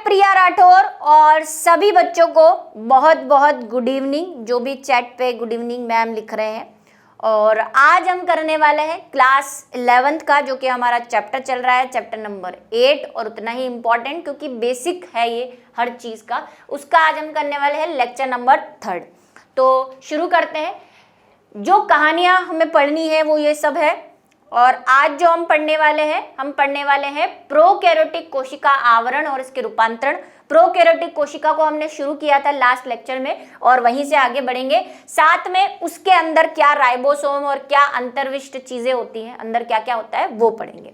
प्रिया राठौर और सभी बच्चों को बहुत बहुत गुड इवनिंग, जो भी चैट पे गुड इवनिंग मैम लिख रहे हैं। और आज हम करने वाले हैं क्लास 11th का, जो कि हमारा चैप्टर चल रहा है, चैप्टर नंबर 8, और उतना ही इम्पॉर्टेंट क्योंकि बेसिक है ये हर चीज़ का। उसका आज हम करने वाले हैं लेक्चर नंबर 3। तो शुरू करते हैं। जो कहानियाँ हमें पढ़नी है वो ये सब है। और आज जो हम पढ़ने वाले हैं प्रोकैरियोटिक कोशिका आवरण और इसके रूपांतरण। प्रोकैरियोटिक कोशिका को हमने शुरू किया था लास्ट लेक्चर में और वहीं से आगे बढ़ेंगे। साथ में उसके अंदर क्या राइबोसोम और क्या अंतर्विष्ट चीजें होती हैं, अंदर क्या क्या होता है वो पढ़ेंगे,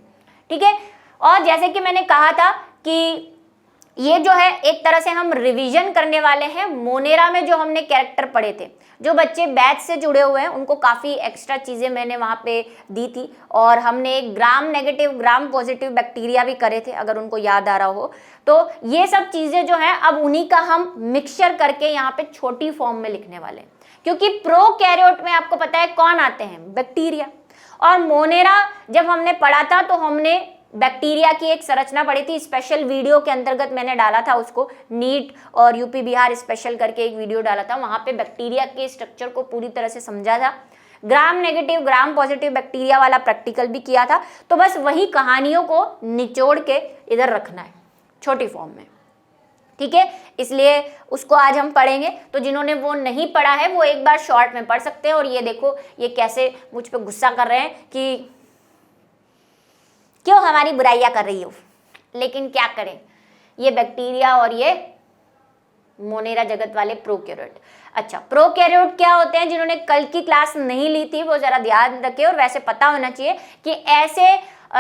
ठीक है। और जैसे कि मैंने कहा था कि ये जो है एक तरह से हम रिवीजन करने वाले हैं मोनेरा में जो हमने कैरेक्टर पढ़े थे। जो बच्चे बैच से जुड़े हुए हैं उनको काफ़ी एक्स्ट्रा चीज़ें मैंने वहाँ पे दी थी, और हमने एक gram negative gram positive bacteria भी करे थे, अगर उनको याद आ रहा हो। तो ये सब चीज़ें जो हैं अब उन्हीं का हम मिक्सचर करके यहाँ पे छोटी फॉर्म में लिखने वाले हैं, क्योंकि प्रोकैरियोट में आपको पता है कौन आते हैं, बैक्टीरिया। और मोनेरा जब हमने पढ़ा था तो हमने बैक्टीरिया की एक संरचना पढ़ी थी, स्पेशल वीडियो के अंतर्गत मैंने डाला था उसको, नीट और यूपी बिहार स्पेशल करके एक वीडियो डाला था, वहां पे बैक्टीरिया के स्ट्रक्चर को पूरी तरह से समझा था। Gram negative gram positive bacteria वाला प्रैक्टिकल भी किया था। तो बस वही कहानियों को निचोड़ के इधर रखना है छोटी फॉर्म में, ठीक है। इसलिए उसको आज हम पढ़ेंगे। तो जिन्होंने वो नहीं पढ़ा है वो एक बार शॉर्ट में पढ़ सकते हैं। और ये देखो ये कैसे मुझ पर गुस्सा कर रहे हैं कि क्यों हमारी बुराइयां कर रही हो, लेकिन क्या करें, ये बैक्टीरिया और ये मोनेरा जगत वाले प्रोकैरियोट। अच्छा, प्रोकैरियोट क्या होते हैं? जिन्होंने कल की क्लास नहीं ली थी वो जरा ध्यान रखें, और वैसे पता होना चाहिए कि ऐसे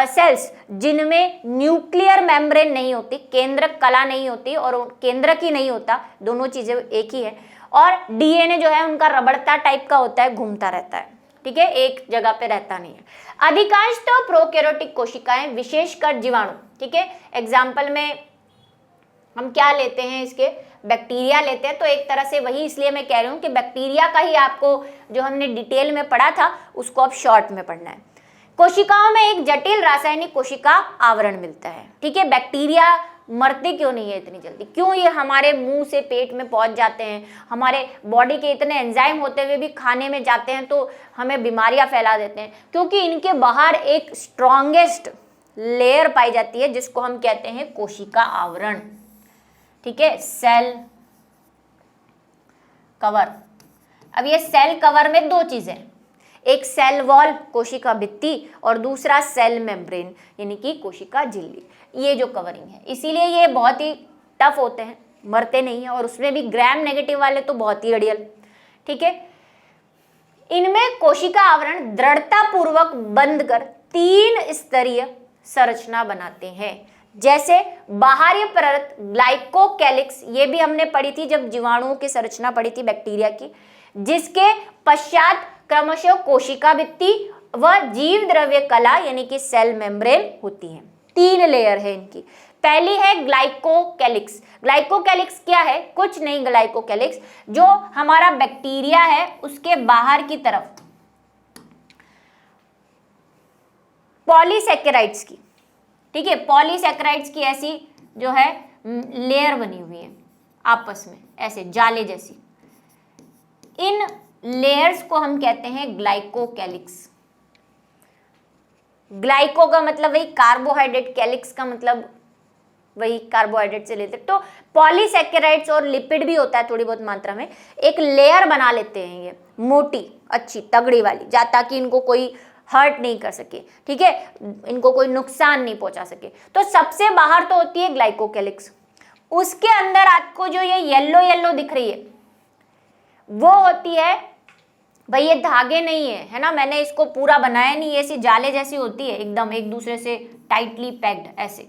सेल्स जिनमें न्यूक्लियर मेम्ब्रेन नहीं होती, केंद्रक कला नहीं होती और केंद्रक ही नहीं होता, दोनों चीजें एक ही है, और डीएनए जो है उनका रबड़ता टाइप का होता है, घूमता रहता है, ठीक है, एक जगह पे रहता नहीं है। अधिकांश तो प्रोकैरियोटिक कोशिकाएं, विशेषकर जीवाणु, ठीक है। एग्जाम्पल में हम क्या लेते हैं, इसके बैक्टीरिया लेते हैं। तो एक तरह से वही, इसलिए मैं कह रही हूँ कि बैक्टीरिया का ही आपको जो हमने डिटेल में पढ़ा था उसको अब शॉर्ट में पढ़ना है। कोशिकाओं में एक जटिल रासायनिक कोशिका आवरण मिलता है, ठीक है। बैक्टीरिया मरते क्यों नहीं है इतनी जल्दी? क्यों ये हमारे मुंह से पेट में पहुंच जाते हैं? हमारे बॉडी के इतने एंजाइम होते हुए भी खाने में जाते हैं तो हमें बीमारियां फैला देते हैं? क्योंकि इनके बाहर एक स्ट्रॉन्गेस्ट लेयर पाई जाती है जिसको हम कहते हैं कोशिका आवरण, ठीक है, सेल कवर। अब ये सेल कवर में दो चीजें, एक सेल वॉल कोशिका भित्ति और दूसरा सेल मेम्ब्रेन यानी कि कोशिका झिल्ली, ये जो कवरिंग है। इसीलिए ये बहुत ही टफ होते हैं, मरते नहीं हैं, और उसमें भी ग्राम नेगेटिव वाले तो बहुत ही अड़ियल, ठीक है। इनमें कोशिका आवरण दृढ़ता पूर्वक बंद कर 3 स्तरीय संरचना बनाते हैं। जैसे बाहरी परत ग्लाइकोकैलिक्स, ये भी हमने पढ़ी थी जब जीवाणुओं की संरचना पढ़ी थी बैक्टीरिया की, जिसके पश्चात क्रमशः कोशिका भित्ति व जीव द्रव्य कला यानी कि सेल मेम्ब्रेन होती है। 3 लेयर है इनकी। पहली है ग्लाइकोकैलिक्स। ग्लाइकोकैलिक्स क्या है? कुछ नहीं, ग्लाइकोकैलिक्स जो हमारा बैक्टीरिया है उसके बाहर की तरफ पॉलीसैकेराइड्स की, ठीक है, पॉलीसैकेराइड्स की ऐसी जो है लेयर बनी हुई है आपस में, ऐसे जाले जैसी। इन लेयर्स को हम कहते हैं ग्लाइकोकैलिक्स। ग्लाइको का मतलब वही कार्बोहाइड्रेट, कैलिक्स का मतलब वही कार्बोहाइड्रेट से लेते। तो पॉलीसैकेराइड्स और लिपिड भी होता है थोड़ी बहुत मात्रा में, एक लेयर बना लेते हैं ये मोटी अच्छी तगड़ी वाली, ताकि इनको कोई हर्ट नहीं कर सके, ठीक है, इनको कोई नुकसान नहीं पहुंचा सके। तो सबसे बाहर तो होती है ग्लाइकोकैलिक्स। उसके अंदर आपको जो ये येलो येलो दिख रही है वो होती है, भाई ये धागे नहीं है ना, मैंने इसको पूरा बनाया नहीं, ये ऐसी जाले जैसी होती है एकदम एक दूसरे से टाइटली पैक्ड ऐसे,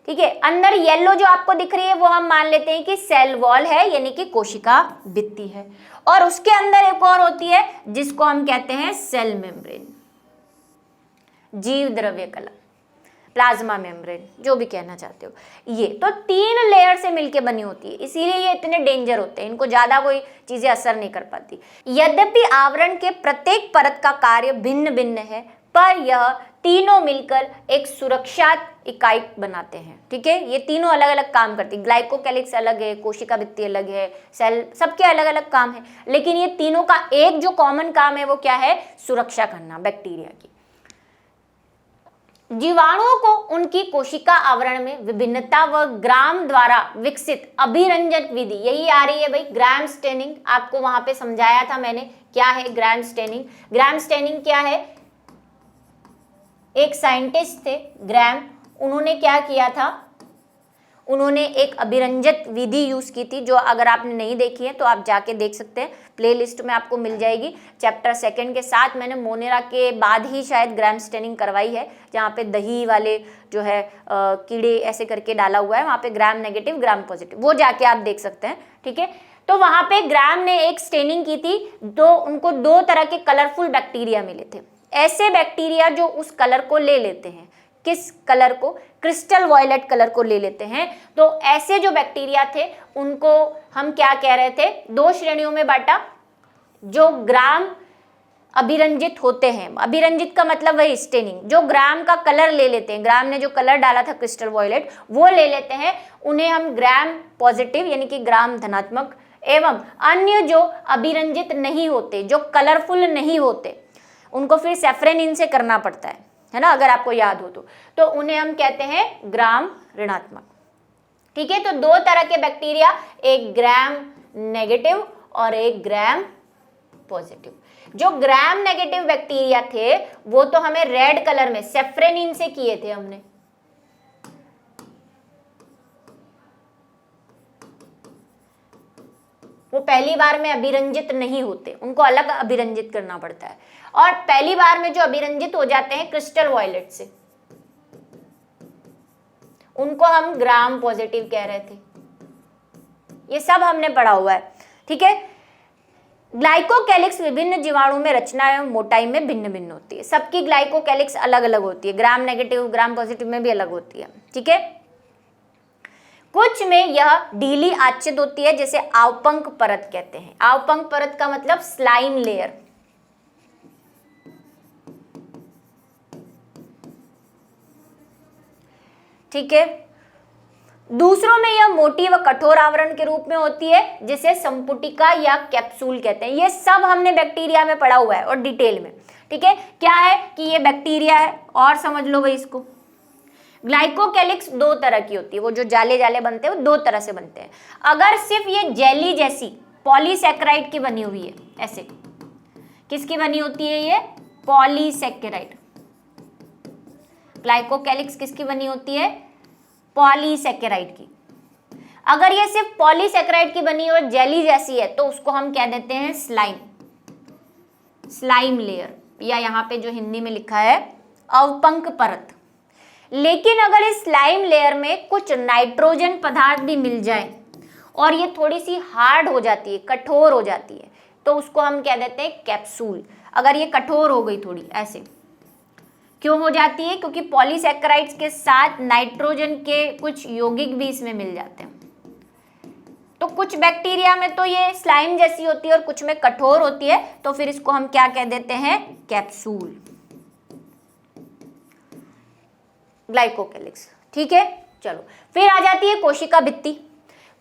ठीक है। अंदर येलो जो आपको दिख रही है वो हम मान लेते हैं कि सेल वॉल है यानी कि कोशिका भित्ति है, और उसके अंदर एक और होती है जिसको हम कहते हैं सेल मेम्ब्रेन, जीव द्रव्य कला, प्लाज्मा मेम्ब्रेन, जो भी कहना चाहते हो। ये तो 3 लेयर से मिलके बनी होती है, इसीलिए ये इतने डेंजर होते हैं, इनको ज्यादा कोई चीजें असर नहीं कर पाती। यद्यपि आवरण के प्रत्येक परत का कार्य भिन्न भिन्न है, पर यह तीनों मिलकर एक सुरक्षा इकाई बनाते हैं। ठीक है, ये तीनों अलग अलग काम करती है। ग्लाइकोकैलिक्स अलग है, कोशिका भित्ति अलग है, सेल, सबके अलग अलग काम है, लेकिन ये तीनों का एक जो कॉमन काम है वो क्या है? सुरक्षा करना बैक्टीरिया की। जीवाणुओं को उनकी कोशिका आवरण में विभिन्नता व ग्राम द्वारा विकसित अभिरंजक विधि, यही आ रही है भाई ग्राम स्टेनिंग, आपको वहां पे समझाया था मैंने क्या है ग्राम स्टेनिंग। ग्राम स्टेनिंग क्या है? एक साइंटिस्ट थे ग्राम, उन्होंने क्या किया था? उन्होंने एक अभिरंजक विधि यूज की थी, जो अगर आपने नहीं देखी है तो आप जाके देख सकते हैं, प्लेलिस्ट में आपको मिल जाएगी। चैप्टर 2 के साथ मैंने मोनेरा के बाद ही शायद ग्राम स्टेनिंग करवाई है, जहाँ पे दही वाले जो है कीड़े ऐसे करके डाला हुआ है, वहाँ पे ग्राम नेगेटिव ग्राम पॉजिटिव, वो जाके आप देख सकते हैं। ठीक है, तो वहाँ पे ग्राम ने एक स्टेनिंग की थी, तो उनको 2 तरह के कलरफुल बैक्टीरिया मिले थे। ऐसे बैक्टीरिया जो उस कलर को ले लेते हैं, किस कलर को? क्रिस्टल वॉयलेट कलर को ले लेते हैं। तो ऐसे जो बैक्टीरिया थे उनको हम क्या कह रहे थे? 2 श्रेणियों में बांटा, जो ग्राम अभिरंजित होते हैं। अभिरंजित का मतलब वही स्टेनिंग, जो ग्राम का कलर ले लेते हैं, ग्राम ने जो कलर डाला था क्रिस्टल वॉयलेट वो ले लेते हैं, उन्हें हम ग्राम पॉजिटिव यानी कि ग्राम धनात्मक, एवं अन्य जो अभिरंजित नहीं होते, जो कलरफुल नहीं होते, उनको फिर सेफ्रेनिन से करना पड़ता है ना, अगर आपको याद हो तो उन्हें हम कहते हैं ग्राम ऋणात्मक। ठीक है, तो 2 तरह के बैक्टीरिया, एक ग्राम नेगेटिव और एक ग्राम पॉजिटिव। जो ग्राम नेगेटिव बैक्टीरिया थे वो तो हमें रेड कलर में सेफ्रेनिन से किए थे हमने, वो पहली बार में अभिरंजित नहीं होते, उनको अलग अभिरंजित करना पड़ता है। और पहली बार में जो अभिरंजित हो जाते हैं क्रिस्टल वॉयलेट से, उनको हम ग्राम पॉजिटिव कह रहे थे। ये सब हमने पढ़ा हुआ है। ठीक है, ग्लाइकोकैलिक्स विभिन्न जीवाणु में रचना एवं मोटाई में भिन्न भिन्न होती है। सबकी ग्लाइकोकैलिक्स अलग अलग होती है, ग्राम नेगेटिव ग्राम पॉजिटिव में भी अलग होती है। ठीक है, कुछ में यह ढीली आच्छादित होती है, जैसे आवपंक परत कहते हैं। आवपंक परत का मतलब स्लाइम लेयर। ठीक है, दूसरों में यह मोटी व कठोर आवरण के रूप में होती है, जिसे संपुटिका या कैप्सूल कहते हैं। ये सब हमने बैक्टीरिया में पढ़ा हुआ है और डिटेल में। ठीक है, क्या है कि ये बैक्टीरिया है, और समझ लो भाई इसको। ग्लाइकोकैलिक्स 2 तरह की होती है, वो जो जाले जाले बनते हैं वो 2 तरह से बनते हैं। अगर सिर्फ ये जेली जैसी पॉलीसैकेराइड की बनी हुई है, ऐसे किसकी बनी होती है? ये पॉलीसैकेराइड। ग्लाइकोकैलिक्स किसकी बनी होती है? पॉलीसैकेराइड की। अगर ये सिर्फ पॉलीसैकेराइड की बनी और जेली जैसी है तो उसको हम कह देते हैं स्लाइम, स्लाइम लेयर, या यहाँ पे जो हिंदी में लिखा है अवपंक परत। लेकिन अगर इस स्लाइम लेयर में कुछ नाइट्रोजन पदार्थ भी मिल जाए और ये थोड़ी सी हार्ड हो जाती है, कठोर हो जाती है, तो उसको हम कह देते हैं कैप्सूल। अगर ये कठोर हो गई थोड़ी, ऐसे क्यों हो जाती है? क्योंकि पॉलीसैकेराइड्स के साथ नाइट्रोजन के कुछ यौगिक भी इसमें मिल जाते हैं। तो कुछ बैक्टीरिया में तो ये स्लाइम जैसी होती है और कुछ में कठोर होती है, तो फिर इसको हम क्या कह देते हैं? Capsule, glycocalyx. ठीक है, चलो फिर आ जाती है कोशिका भित्ति।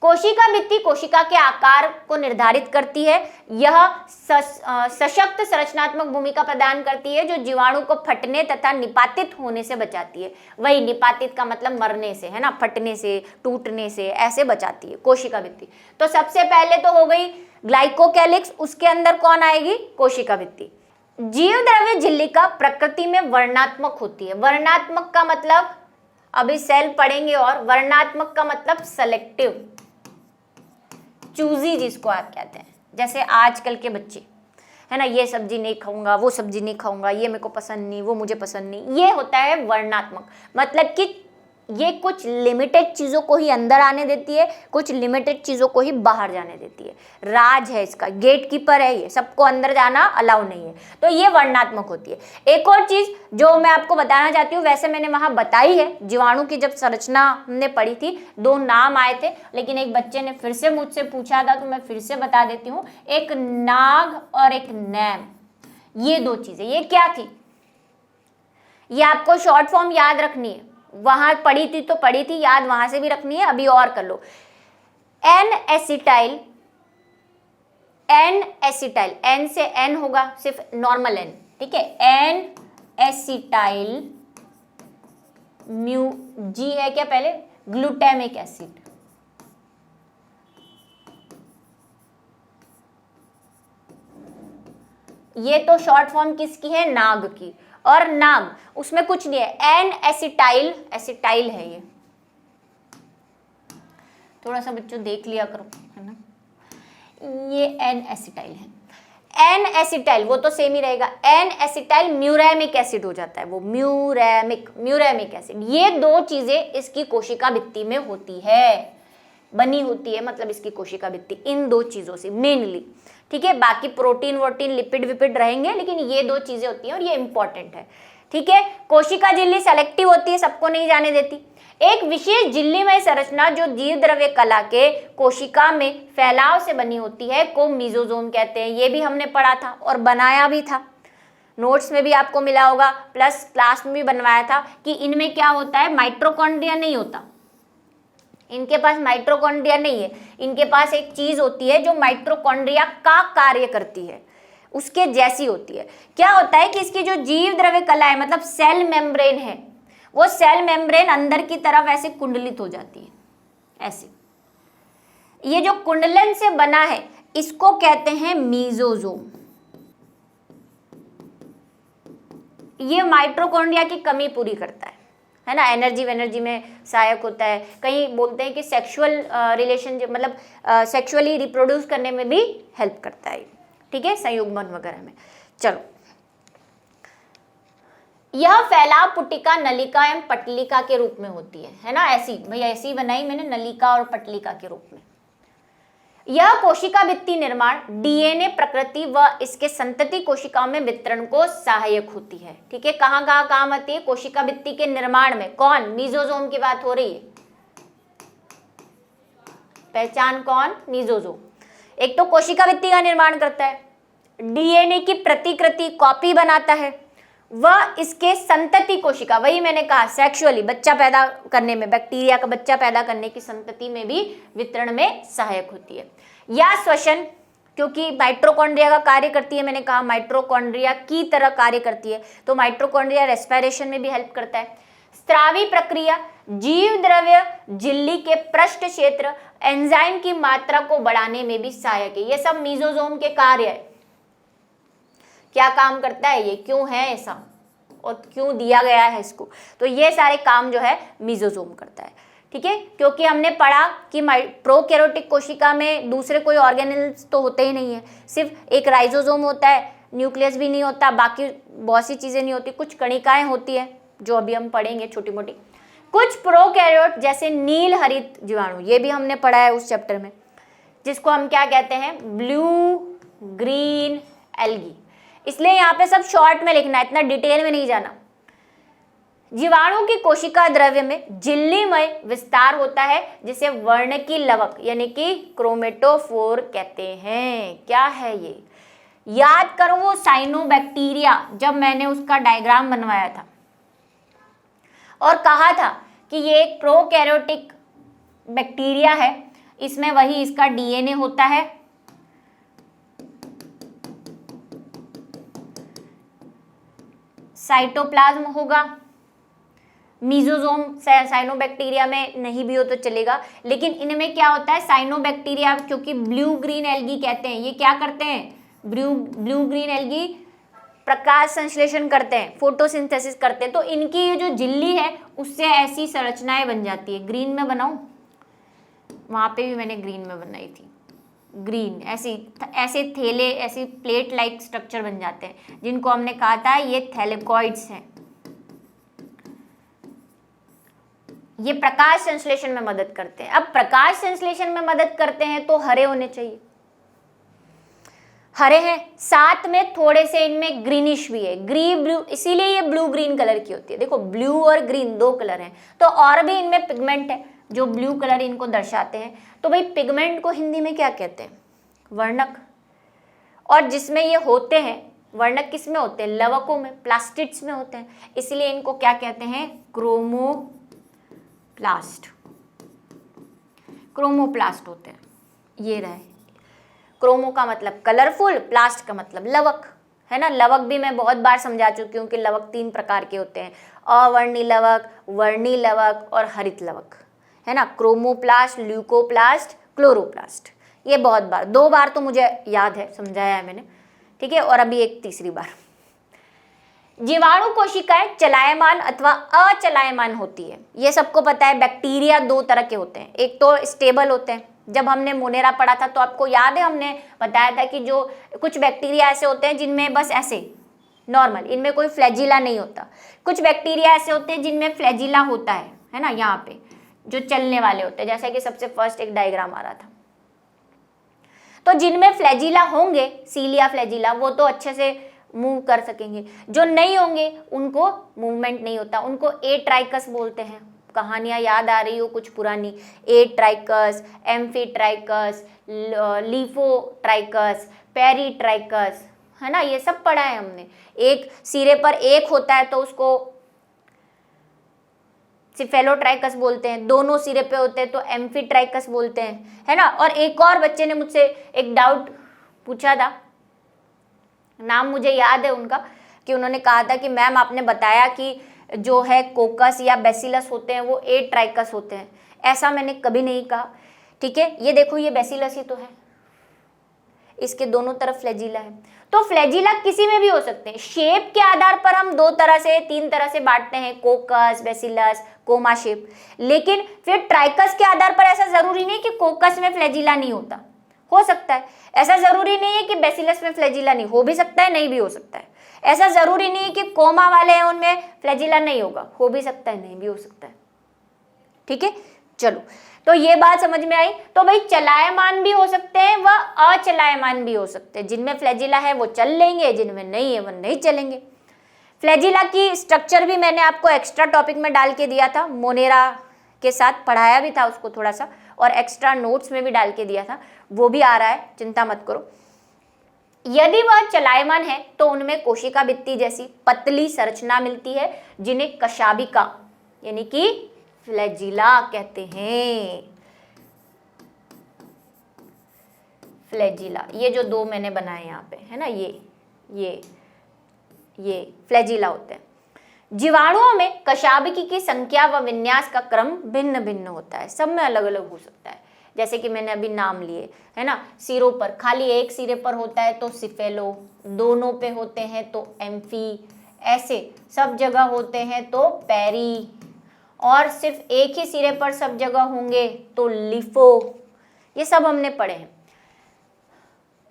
कोशिका भित्ति कोशिका के आकार को निर्धारित करती है। यह सशक्त संरचनात्मक भूमिका प्रदान करती है, जो जीवाणु को फटने तथा निपातित होने से बचाती है। वही निपातित का मतलब मरने से, है ना, फटने से, टूटने से, ऐसे बचाती है कोशिका भित्ति। तो सबसे पहले तो हो गई ग्लाइकोकैलिक्स, उसके अंदर कौन आएगी? कोशिका भित्ति। जीव द्रव्य झिल्लिका प्रकृति में वर्णात्मक होती है। वर्णात्मक का मतलब अभी सेल पढ़ेंगे, और वर्णात्मक का मतलब सेलेक्टिव, चूजी जिसको आप कहते हैं। जैसे आजकल के बच्चे, है ना, ये सब्जी नहीं खाऊंगा, वो सब्जी नहीं खाऊंगा, ये मेरे को पसंद नहीं, वो मुझे पसंद नहीं, ये होता है वर्णात्मक। मतलब कि ये कुछ लिमिटेड चीज़ों को ही अंदर आने देती है, कुछ लिमिटेड चीज़ों को ही बाहर जाने देती है। राज है इसका, गेट कीपर है ये, सबको अंदर जाना अलाउ नहीं है, तो ये वर्णात्मक होती है। एक और चीज़ जो मैं आपको बताना चाहती हूँ, वैसे मैंने वहाँ बताई है, जीवाणु की जब संरचना हमने पढ़ी थी 2 नाम आए थे, लेकिन एक बच्चे ने फिर से मुझसे पूछा था तो मैं फिर से बता देती हूँ। एक नाग और एक नैम, ये 2 चीज़ें। ये क्या थी? ये आपको शॉर्ट फॉर्म याद रखनी है, वहां पढ़ी थी तो पढ़ी थी, याद वहां से भी रखनी है, अभी और कर लो। N acetyl, N acetyl, N से एन होगा सिर्फ नॉर्मल एन, ठीक है, एन एसिटाइल म्यू, जी है क्या पहले, ग्लूटामिक एसिड। ये तो शॉर्ट फॉर्म किसकी है, नाग की, और नाम उसमें कुछ नहीं है, एन एसिटाइल, एसिटाइल है ये, थोड़ा सा बच्चों देख लिया करो, है ना, ये एन एसिटाइल है। एन एसिटाइल वो तो सेम ही रहेगा, एन एसिटाइल म्यूरेमिक एसिड हो जाता है, वो म्यूरेमिक एसिड। ये दो चीजें इसकी कोशिका भित्ति में होती है, बनी होती है, मतलब इसकी कोशिका भित्ति इन दो चीजों से मेनली, ठीक है। बाकी प्रोटीन वोटीन लिपिड विपिड रहेंगे, लेकिन ये दो चीजें होती हैं और ये इंपॉर्टेंट है, ठीक है। कोशिका झिल्ली सेलेक्टिव होती है, सबको नहीं जाने देती। एक विशेष झिल्लीमय संरचना जो जीव द्रव्य कला के कोशिका में फैलाव से बनी होती है को मीजोजोम कहते हैं। ये भी हमने पढ़ा था और बनाया भी था, नोट्स में भी आपको मिला होगा, प्लस क्लास में भी बनवाया था कि इनमें क्या होता है, माइटोकॉन्ड्रिया नहीं होता, इनके पास माइटोकॉन्ड्रिया नहीं है, इनके पास एक चीज होती है जो माइटोकॉन्ड्रिया का कार्य करती है, उसके जैसी होती है। क्या होता है कि इसकी जो जीव द्रव्य कला है, मतलब सेल मेम्ब्रेन है, वो सेल मेम्ब्रेन अंदर की तरफ ऐसे कुंडलित हो जाती है, ऐसे। ये जो कुंडलन से बना है इसको कहते हैं मीजोजोम। ये माइटोकॉन्ड्रिया की कमी पूरी करता है ना, एनर्जी में सहायक होता है। कहीं बोलते हैं कि सेक्सुअल रिलेशन, मतलब सेक्सुअली रिप्रोड्यूस करने में भी हेल्प करता है, ठीक है, संयुग्मन वगैरह में। चलो, यह फैलाव पुटिका, नलिका एवं पटलिका के रूप में होती है ना, ऐसी भाई ऐसी बनाई मैंने, नलिका और पटलिका के रूप में। यह कोशिका भित्ति निर्माण डीएनए प्रकृति व इसके संतति कोशिकाओं में वितरण को सहायक होती है, ठीक है। कहाँ कहाँ काम आती है, कोशिका भित्ति के निर्माण में। कौन, मीजोजोम की बात हो रही है, पहचान कौन, मीजोजोम। एक तो कोशिका भित्ति का निर्माण करता है, डीएनए की प्रतिकृति कॉपी बनाता है, वह इसके संतति कोशिका, वही मैंने कहा सेक्सुअली बच्चा पैदा करने में, बैक्टीरिया का बच्चा पैदा करने की संतति में भी वितरण में सहायक होती है। या श्वसन, क्योंकि माइटोकॉन्ड्रिया का कार्य करती है, मैंने कहा माइटोकॉन्ड्रिया की तरह कार्य करती है, तो माइटोकॉन्ड्रिया रेस्पिरेशन में भी हेल्प करता है। स्त्रावी प्रक्रिया, जीव द्रव्य झिल्ली के पृष्ठ क्षेत्र एंजाइम की मात्रा को बढ़ाने में भी सहायक है। ये सब मीजोजोम के कार्य है। क्या काम करता है ये, क्यों है ऐसा और क्यों दिया गया है इसको, तो ये सारे काम जो है मीजोजोम करता है, ठीक है। क्योंकि हमने पढ़ा कि प्रोकैरियोटिक कोशिका में दूसरे कोई ऑर्गेनेल्स तो होते ही नहीं है, सिर्फ एक राइजोजोम होता है, न्यूक्लियस भी नहीं होता, बाकी बहुत सी चीजें नहीं होती, कुछ कणिकाएं होती है जो अभी हम पढ़ेंगे छोटी मोटी। कुछ प्रोकैरियोट जैसे नील हरित जीवाणु, ये भी हमने पढ़ा है उस चैप्टर में, जिसको हम क्या कहते हैं, ब्लू ग्रीन एल्गी। इसलिए यहाँ पे सब शॉर्ट में लिखना है, इतना डिटेल में नहीं जाना। जीवाणु की कोशिका द्रव्य में झिल्लीमय विस्तार होता है, जिसे वर्णकी लवक यानी कि क्रोमेटोफोर कहते हैं। क्या है ये, याद करो वो साइनोबैक्टीरिया, जब मैंने उसका डायग्राम बनवाया था और कहा था कि ये एक प्रोकैरियोटिक बैक्टीरिया है, इसमें वही इसका डीएनए होता है, साइटोप्लाज्म होगा। मीजोजोम साइनोबैक्टीरिया में नहीं भी हो तो चलेगा, लेकिन इनमें क्या होता है, साइनोबैक्टीरिया क्योंकि ब्लू ग्रीन एल्गी कहते हैं, ये क्या करते हैं, ब्लू ग्रीन एल्गी प्रकाश संश्लेषण करते हैं, फोटोसिंथेसिस करते हैं, तो इनकी ये जो झिल्ली है उससे ऐसी संरचनाएं बन जाती है। ग्रीन में बनाऊं, वहां पे भी मैंने ग्रीन में बनाई थी, ग्रीन ऐसे थैले, ऐसी प्लेट लाइक स्ट्रक्चर बन जाते हैं, जिनको हमने कहा था ये थैलेकॉइड्स हैं। ये प्रकाश संश्लेषण में मदद करते हैं। अब प्रकाश संश्लेषण में मदद करते हैं तो हरे होने चाहिए, हरे हैं, साथ में थोड़े से इनमें ग्रीनिश भी है, ग्रीन ब्लू, इसीलिए ये ब्लू ग्रीन कलर की होती है। देखो ब्लू और ग्रीन दो कलर हैं, तो और भी इनमें पिगमेंट है जो ब्लू कलर इनको दर्शाते हैं। तो भाई पिगमेंट को हिंदी में क्या कहते हैं, वर्णक। और जिसमें ये होते हैं वर्णक किस में होते हैं? लवकों में, प्लास्टिड्स में होते हैं, इसलिए इनको क्या कहते हैं? क्रोमोप्लास्ट। क्रोमोप्लास्ट होते हैं। ये रहे, क्रोमो का मतलब कलरफुल, प्लास्ट का मतलब लवक, है ना। लवक भी मैं बहुत बार समझा चुकी हूँ कि लवक 3 प्रकार के होते हैं, अवर्णी लवक, वर्णी लवक और हरित लवक, है ना। क्रोमोप्लास्ट, ल्यूकोप्लास्ट, क्लोरोप्लास्ट, ये बहुत बार, 2 बार तो मुझे याद है, समझाया है मैंने, ठीक है। और अभी एक तीसरी बार। जीवाणु कोशिकाएं चलायमान अथवा अचलायमान होती है, ये सबको पता है। बैक्टीरिया 2 तरह के होते हैं, एक तो स्टेबल होते हैं, जब हमने मोनेरा पढ़ा था तो आपको याद है हमने बताया था कि जो कुछ बैक्टीरिया ऐसे होते हैं जिनमें बस ऐसे नॉर्मल, इनमें कोई फ्लैजिला नहीं होता। कुछ बैक्टीरिया ऐसे होते हैं जिनमें फ्लैजिला होता है ना, यहाँ पे जो चलने वाले होते हैं, जैसे कि सबसे फर्स्ट एक डायग्राम आ रहा था। तो जिनमें फ्लैजिला होंगे, सीलिया फ्लैजिला, वो तो अच्छे से मूव कर सकेंगे। जो नहीं होंगे उनको मूवमेंट नहीं होता, उनको एट्राइकस बोलते हैं। कहानियाँ याद आ रही हो कुछ पुरानी? एट्राइकस, एम्फीट्राइकस, लीफोट्राइकस, पेरीट्राइकस, है ना, ये सब पढ़ा है हमने। एक सिरे पर एक होता है तो उसको सिफेलोट्राइकस बोलते हैं, दोनों सिरे पे होते हैं तो एम्फीट्राइकस बोलते हैं, है ना। और एक और बच्चे ने मुझसे एक डाउट पूछा था, नाम मुझे याद है उनका, कि उन्होंने कहा था कि मैम आपने बताया कि जो है कोकस या बेसिलस होते हैं वो एट्राइकस होते हैं। ऐसा मैंने कभी नहीं कहा, ठीक है। ये देखो, ये बेसिलस ही तो है, इसके दोनों तरफ फ्लैजिला है। तो फ्लैजिला किसी में भी हो सकते हैं। शेप के आधार पर हम 2 तरह से 3 तरह से बांटते हैं, कोकस, बेसिलस, कोमा शेप। लेकिन फिर ट्राइकस के आधार पर ऐसा जरूरी नहीं कि कोकस में फ्लैजिला नहीं होता, हो सकता है। ऐसा जरूरी नहीं है कि बेसिलस में फ्लैजिला नहीं, हो भी सकता है, नहीं भी हो सकता है। ऐसा जरूरी नहीं है कि कोमा वाले हैं उनमें फ्लैजिला नहीं होगा, हो भी सकता है, नहीं भी हो सकता है, ठीक है। चलो, तो ये बात समझ में आई। तो भाई चलायमान भी हो सकते हैं व अचलायमान भी हो सकते हैं। जिनमें फ्लैजिला है वो चल लेंगे, जिनमें नहीं है वो नहीं चलेंगे। फ्लैजिला की स्ट्रक्चर भी मैंने आपको एक्स्ट्रा टॉपिक में डाल के दिया था, मोनेरा के साथ पढ़ाया भी था उसको थोड़ा सा, और एक्स्ट्रा नोट्स में भी डाल के दिया था, वो भी आ रहा है, चिंता मत करो। यदि वह चलायमान है तो उनमें कोशिका भित्ति जैसी पतली संरचना मिलती है, जिन्हें कशाभिका यानी कि फ्लैजिला कहते हैं। फ्लैजिला, ये जो 2 मैंने बनाए यहाँ पे, है ना, ये फ्लैजिला होते हैं। जीवाणुओं में कशाभिकी की संख्या व विन्यास का क्रम भिन्न भिन्न होता है, सब में अलग अलग हो सकता है। जैसे कि मैंने अभी नाम लिए, है ना। सिरों पर खाली एक सिरे पर होता है तो सिफेलो, दोनों पे होते हैं तो एम्फी, ऐसे सब जगह होते हैं तो पेरी, और सिर्फ एक ही सिरे पर सब जगह होंगे तो लिफो। ये सब हमने पढ़े हैं।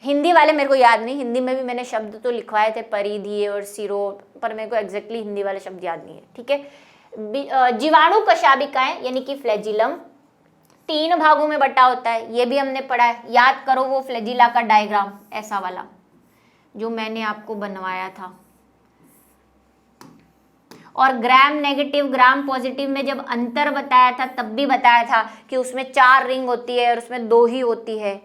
हिंदी वाले मेरे को याद नहीं, हिंदी में भी मैंने शब्द तो लिखवाए थे, परिधीय और सिरो, पर मेरे को एग्जैक्टली हिंदी वाले शब्द याद नहीं है, ठीक है। जीवाणु कशाभिकाएं यानी कि फ्लैजिलम 3 भागों में बटा होता है, ये भी हमने पढ़ा है। याद करो वो फ्लैजिला का डायग्राम, ऐसा वाला जो मैंने आपको बनवाया था। और ग्राम नेगेटिव ग्राम पॉजिटिव में जब अंतर बताया था तब भी बताया था कि उसमें 4 रिंग होती है और उसमें 2 ही होती है,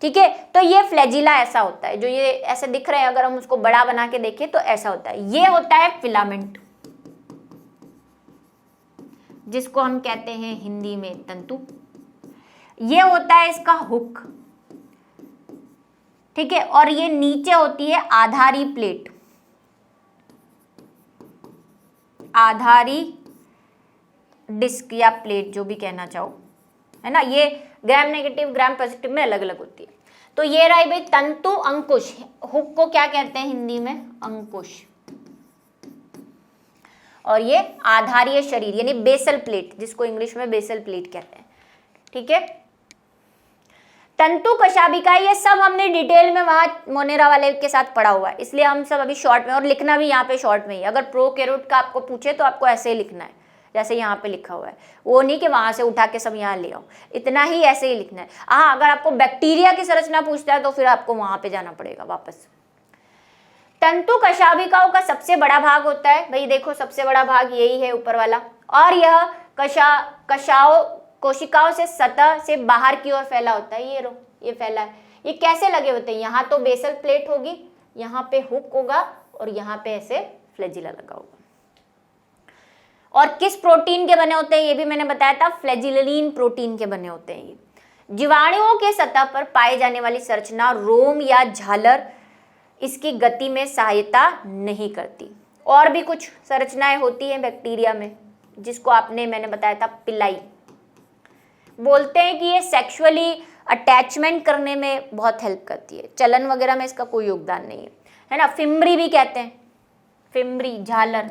ठीक है। तो ये फ्लैजिला ऐसा होता है, जो ये ऐसे दिख रहे हैं, अगर हम उसको बड़ा बना के देखें तो ऐसा होता है। ये होता है फिलामेंट, जिसको हम कहते हैं हिंदी में तंतु। ये होता है इसका हुक, ठीक है। और ये नीचे होती है आधारी प्लेट, आधारी डिस्क या प्लेट, जो भी कहना चाहो, है ना। ये ग्राम नेगेटिव ग्राम पॉजिटिव में अलग अलग होती है। तो ये रही भाई तंतु अंकुश। हुक को क्या कहते हैं हिंदी में? अंकुश। और ये आधारीय शरीर यानी बेसल प्लेट, जिसको इंग्लिश में बेसल प्लेट कहते हैं, ठीक है। तंतु कशाभिका, ये सब हमने डिटेल में वहां मोनेरा वाले के साथ पढ़ा हुआ है, इसलिए हम सब अभी शॉर्ट में, और लिखना भी यहाँ पे शॉर्ट में ही। अगर प्रोकैरियोट का आपको पूछे तो आपको ऐसे ही लिखना है, जैसे यहाँ पे लिखा हुआ है, वो नहीं कि वहां से उठा के सब यहाँ ले आओ, इतना ही ऐसे ही लिखना है। हाँ, अगर आपको बैक्टीरिया की संरचना पूछता है तो फिर आपको वहां पे जाना पड़ेगा वापस। तंतु कशाभिकाओं का सबसे बड़ा भाग होता है, भाई देखो सबसे बड़ा भाग यही है ऊपर वाला, और यह कोशिकाओं से सतह से बाहर की ओर फैला होता है। ये रो, ये फैला है। ये कैसे लगे होते हैं? यहाँ तो बेसल प्लेट होगी, यहाँ पे हुक होगा और यहाँ पे ऐसे फ्लैजिला लगा होगा। और किस प्रोटीन के बने होते हैं ये भी मैंने बताया था, फ्लैजिलिन प्रोटीन के बने होते हैं ये। जीवाणुओं के सतह पर पाई जाने वाली संरचना रोम या झालर इसकी गति में सहायता नहीं करती। और भी कुछ संरचनाएं होती हैं बैक्टीरिया में, जिसको मैंने बताया था पिलाई। बोलते हैं कि ये सेक्सुअली अटैचमेंट करने में बहुत हेल्प करती है, चलन वगैरह में इसका कोई योगदान नहीं है ना। फिम्बरी भी कहते हैं, फिम्बरी झालर।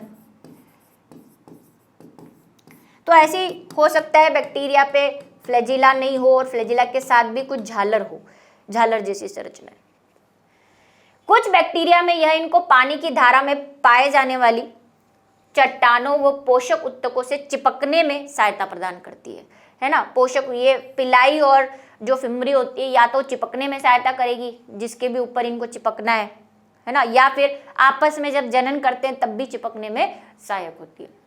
तो ऐसी हो सकता है बैक्टीरिया पे फ्लैजिला नहीं हो और फ्लैजिला के साथ भी कुछ झालर हो, झालर जैसी संरचना। कुछ बैक्टीरिया में यह इनको पानी की धारा में पाए जाने वाली चट्टानों व पोषक उत्तकों से चिपकने में सहायता प्रदान करती है ना। पोषक, ये पिलाई और जो फिम्बरी होती है या तो चिपकने में सहायता करेगी, जिसके भी ऊपर इनको चिपकना है ना, या फिर आपस में जब जनन करते हैं तब भी चिपकने में सहायक होती है।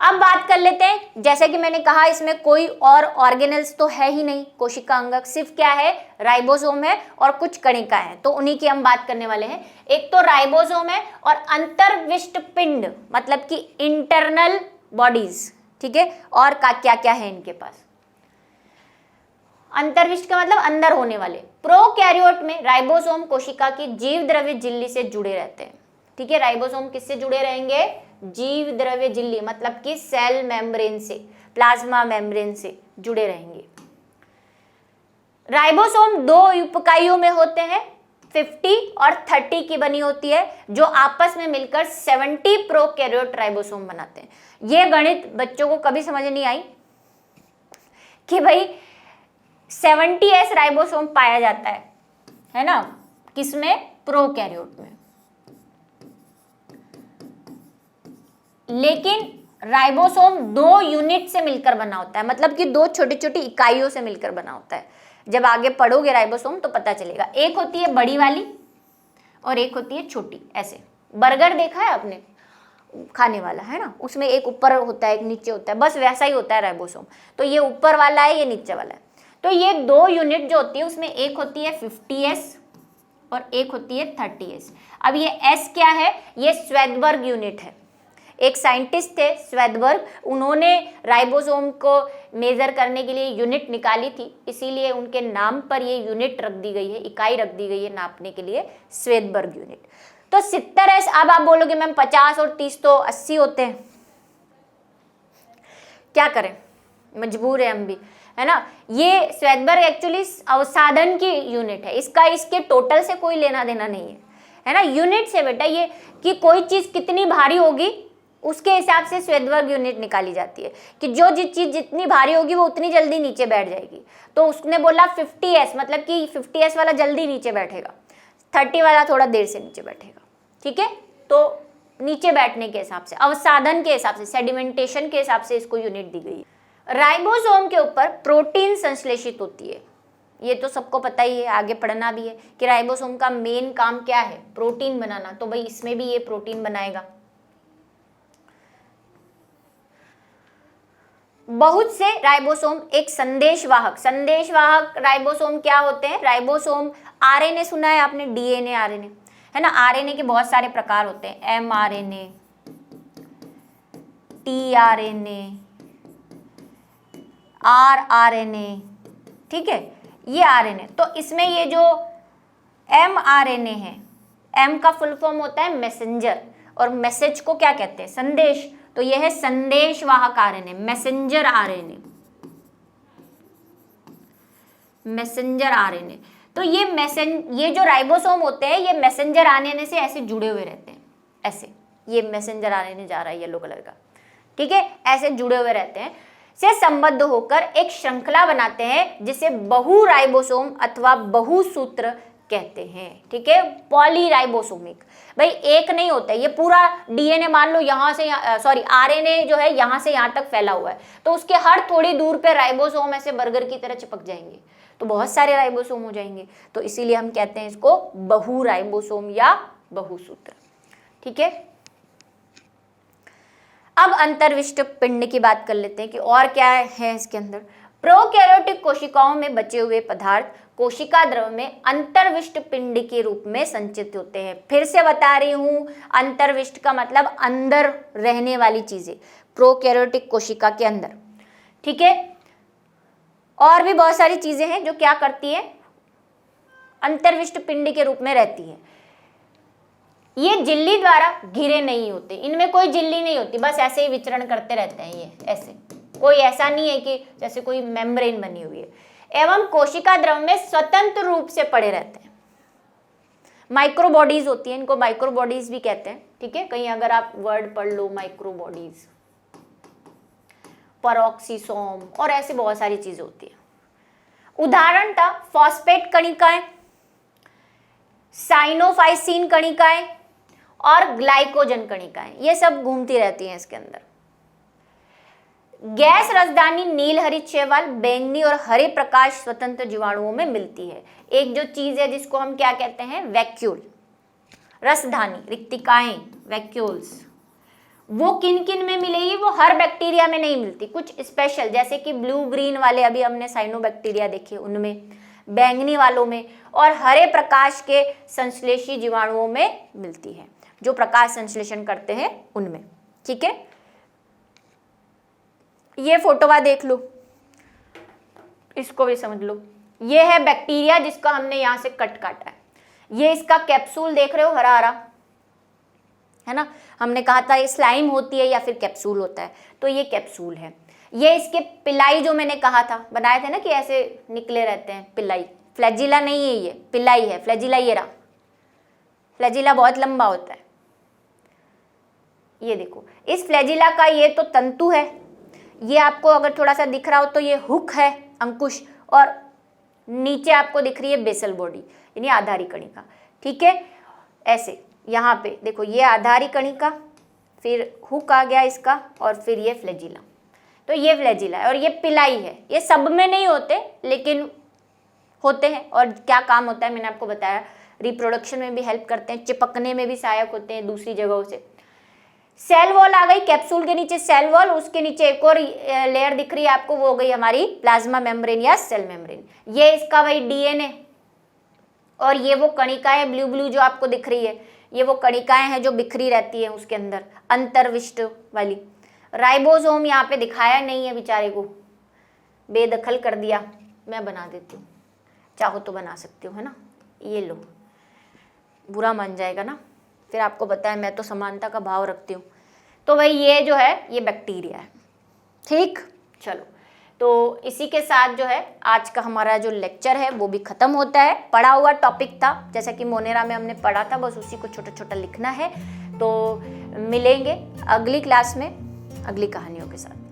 अब बात कर लेते हैं, जैसे कि मैंने कहा इसमें कोई और ऑर्गेनेल्स तो है ही नहीं, कोशिका अंगक, सिर्फ क्या है, राइबोसोम है और कुछ कणिका है, तो उन्हीं की हम बात करने वाले हैं। एक तो राइबोसोम है और अंतर्विष्ट पिंड, मतलब कि इंटरनल बॉडीज, ठीक है। और क्या क्या है इनके पास, अंतर्विष्ट का मतलब अंदर होने वाले। प्रोकैरियोट में राइबोसोम कोशिका की जीव द्रव्य झिल्ली से जुड़े रहते हैं, ठीक है। राइबोसोम किससे जुड़े रहेंगे, जीव द्रव्य झिल्ली, मतलब कि सेल मेम्ब्रेन से, प्लाज्मा मेम्ब्रेन से जुड़े रहेंगे। राइबोसोम दो उपाइयों में होते हैं, 50 और 30 की बनी होती है, जो आपस में मिलकर 70 प्रोकैरियोट राइबोसोम बनाते हैं। ये गणित बच्चों को कभी समझ नहीं आई कि भाई 70s राइबोसोम पाया जाता है ना, किसमें, प्रोकैरियोट में। लेकिन राइबोसोम 2 यूनिट से मिलकर बना होता है, मतलब कि 2 छोटी छोटी इकाइयों से मिलकर बना होता है। जब आगे पढ़ोगे राइबोसोम तो पता चलेगा। एक होती है बड़ी वाली और एक होती है छोटी। ऐसे बर्गर देखा है आपने, खाने वाला है ना, उसमें एक ऊपर होता है एक नीचे होता है, बस वैसा ही होता है राइबोसोम। तो ये ऊपर वाला है, ये नीचे वाला है। तो ये 2 यूनिट जो होती है उसमें एक होती है 50s और एक होती है 30s। अब ये S क्या है, ये स्वेदबर्ग यूनिट है। एक साइंटिस्ट थे स्वेदबर्ग, उन्होंने राइबोसोम को मेजर करने के लिए यूनिट निकाली थी, इसीलिए उनके नाम पर ये यूनिट रख दी गई है, इकाई रख दी गई है नापने के लिए, स्वेदबर्ग यूनिट। तो 70s, अब आप बोलोगे मैम 50 और 30 तो 80 होते हैं, क्या करें, मजबूर है हम भी, है ना। ये स्वेदबर्ग एक्चुअली अवसादन की यूनिट है, इसके टोटल से कोई लेना देना नहीं है ना। यूनिट से बेटा ये कि कोई चीज कितनी भारी होगी उसके हिसाब से स्वेदबर्ग यूनिट निकाली जाती है, कि जो चीज जितनी भारी होगी वो उतनी जल्दी नीचे बैठ जाएगी। तो उसने बोला 50s, मतलब कि 50s वाला जल्दी नीचे बैठेगा, 30 वाला थोड़ा देर से नीचे बैठेगा, ठीक है। तो नीचे बैठने के हिसाब से, अवसादन के हिसाब से, सेडिमेंटेशन के हिसाब से इसको यूनिट दी गई है। राइबोसोम के ऊपर प्रोटीन संश्लेषित होती है, ये तो सबको पता ही है, आगे पढ़ना भी है कि राइबोसोम का मेन काम क्या है, प्रोटीन बनाना। तो भाई इसमें भी ये प्रोटीन बनाएगा। बहुत से राइबोसोम एक संदेशवाहक राइबोसोम क्या होते हैं, राइबोसोम आरएनए सुना है आपने, डीएनए, आरएनए, है ना। आरएनए के बहुत सारे प्रकार होते हैं, एमआरएनए, टीआरएनए, आरआरएनए, ठीक है, ये आरएनए। तो इसमें ये जो एमआरएनए है, एम का फुल फॉर्म होता है मैसेंजर, और मैसेज को क्या कहते हैं, संदेश। तो यह है संदेशवाहक RNA, messenger RNA, messenger RNA. तो ये जो राइबोसोम होते हैं ये मैसेंजर आरएनए से ऐसे जुड़े हुए रहते हैं, ऐसे, ये मैसेंजर आरएनए जा रहा है येलो कलर का, ठीक है, ऐसे जुड़े हुए रहते हैं, से संबद्ध होकर एक श्रृंखला बनाते हैं जिसे बहु राइबोसोम अथवा बहुसूत्र कहते हैं, ठीक है। पॉलीराइबोसोमिक, भाई एक नहीं होता है, ये पूरा डीएनए मान लो यहाँ से आरएनए जो है यहाँ से यहाँ तक फैला हुआ है, तो उसके हर थोड़ी दूर पे राइबोसोम ऐसे बर्गर की तरह चिपक जाएंगे, तो बहुत सारे राइबोसोम हो जाएंगे। तो इसीलिए हम कहते हैं इसको बहु राइबोसोम या बहुसूत्र, ठीक है। अब अंतर्विष्ट पिंड की बात कर लेते हैं कि और क्या है इसके अंदर। प्रोकैरियोटिक कोशिकाओं में बचे हुए पदार्थ कोशिका द्रव में अंतर्विष्ट पिंड के रूप में संचित होते हैं। फिर से बता रही हूं, अंतर्विष्ट का मतलब अंदर रहने वाली चीजें, प्रोकैरियोटिक कोशिका के अंदर, ठीक है। और भी बहुत सारी चीजें हैं जो क्या करती है, अंतर्विष्ट पिंड के रूप में रहती है। ये झिल्ली द्वारा घिरे नहीं होते, इनमें कोई झिल्ली नहीं होती, बस ऐसे ही विचरण करते रहते हैं ये, ऐसे कोई ऐसा नहीं है कि जैसे कोई मेम्ब्रेन बनी हुई है, एवं कोशिका द्रव में स्वतंत्र रूप से पड़े रहते हैं। माइक्रोबॉडीज होती है, इनको माइक्रोबॉडीज भी कहते हैं, ठीक है। कहीं अगर आप वर्ड पढ़ लो माइक्रोबॉडीज, पेरोक्सिसोम और ऐसे बहुत सारी चीजें होती है। उदाहरण था फॉस्फेट कणिकाएं, साइनोफाइसिन कणिकाएं और ग्लाइकोजन कणिकाएं, ये सब घूमती रहती हैं इसके अंदर। गैस राजधानी नील हरित शैवाल बैंगनी और हरे प्रकाश स्वतंत्र जीवाणुओं में मिलती है। एक जो चीज है जिसको हम क्या कहते हैं, वैक्यूल, रसधानी, रिक्तिकाएं, वैक्यूल्स, वो किन किन में मिलेगी, वो हर बैक्टीरिया में नहीं मिलती, कुछ स्पेशल, जैसे कि ब्लू ग्रीन वाले अभी हमने साइनोबैक्टीरिया देखे उनमें, बैंगनी वालों में, और हरे प्रकाश के संश्लेषी जीवाणुओं में मिलती है, जो प्रकाश संश्लेषण करते हैं उनमें, ठीक है। ये फोटोवा देख लो, इसको भी समझ लो। ये है बैक्टीरिया जिसका हमने यहां से कट काटा है, ये इसका कैप्सूल देख रहे हो, हरा हरा है ना, हमने कहा था ये स्लाइम होती है या फिर कैप्सूल होता है, तो ये कैप्सूल है। ये इसके पिलाई जो मैंने कहा था, बनाए थे ना कि ऐसे निकले रहते हैं, पिलाई, फ्लैजिला नहीं है ये, पिलाई है, फ्लैजिला ये रहा, फ्लैजिला बहुत लंबा होता है, ये देखो, इस फ्लैजिला का ये तो तंतु है, ये आपको अगर थोड़ा सा दिख रहा हो तो ये हुक है, अंकुश, और नीचे आपको दिख रही है बेसल बॉडी यानी आधारी कणिका, ठीक है। ऐसे यहाँ पे देखो, ये आधारी कणिका, फिर हुक आ गया इसका, और फिर ये फ्लैजिला, तो ये फ्लैजिला है और ये पिलाई है। ये सब में नहीं होते लेकिन होते हैं, और क्या काम होता है मैंने आपको बताया, रिप्रोडक्शन में भी हेल्प करते हैं, चिपकने में भी सहायक होते हैं दूसरी जगहों से। सेल वॉल आ गई, कैप्सूल के नीचे सेल वॉल, उसके नीचे एक और लेयर दिख रही है आपको, वो हो गई हमारी प्लाज्मा मेम्ब्रेन या सेल मेम्ब्रेन। ये इसका वही डीएनए, और ये वो कणिकाएं ब्लू ब्लू जो आपको दिख रही है, ये वो कणिकाएं हैं जो बिखरी रहती है उसके अंदर, अंतर्विष्ट वाली। राइबोसोम यहाँ पे दिखाया नहीं है बेचारे को, बेदखल कर दिया, मैं बना देती हूँ, चाहो तो बना सकती हो, है ना। ये लो, बुरा मान जाएगा ना, फिर आपको बताया मैं तो समानता का भाव रखती हूँ। तो भाई ये जो है ये बैक्टीरिया है, ठीक। चलो, तो इसी के साथ जो है आज का हमारा जो लेक्चर है वो भी खत्म होता है। पढ़ा हुआ टॉपिक था, जैसा कि मोनेरा में हमने पढ़ा था, बस उसी को छोटा छोटा लिखना है। तो मिलेंगे अगली क्लास में अगली कहानियों के साथ।